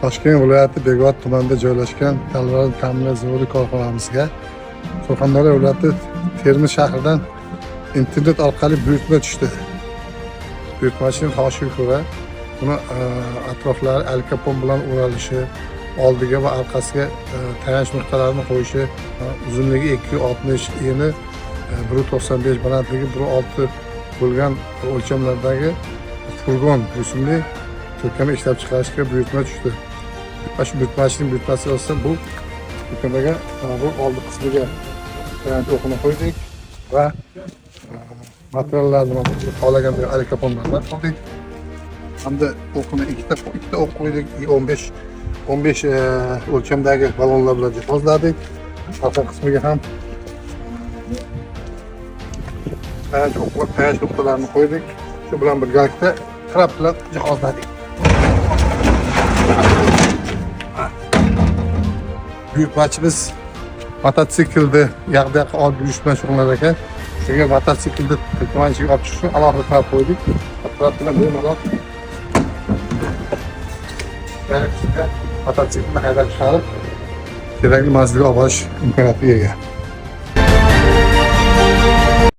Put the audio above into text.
Toshkent viloyati Bekobod tumanida joylashgan Talvaroz ta'minot zavodi korxonamizga Surxondaryo viloyati Termiz shahridan internet orqali buyurtma tushdi. Buyurtmachining xohishiga ko'ra buni atroflari alkapon bilan o'ralishi, oldiga va orqasiga tayanch nuqtalarini qo'yishi, uzunligi 260, eni 195, balandligi 1.6 bo'lgan o'lchamlardagi furgon rusumli to'kama ishlab chiqarishga buyurtma tushdi. Shu buyurtmachining buyurtmasi asosida bu to'kamaga bu oldi qismiga tayanch o'qini qo'ydik va materiallarni xohlagan alkaponlardan qo'ydik. Hamda o'qini ikkita o'q qo'ydik, 15 o'lchamdagi ballonlar bilan jihozladik. Orqa qismiga ham tayanch nuqtalarini qo'ydik. Shu bilan birgalikda trap bilan jihozladik. Buyurtmachimiz mototsiklda yaqda olib yurish bilan shug'ullanar ekan. Shunga mototsiklda to'kamachiga olib chiqish uchun alohida trap qo'ydik. Trap bilan bemalol mototsiklni haydab chiqarib kerakli manzilga olib borish imkoniyatiga ega.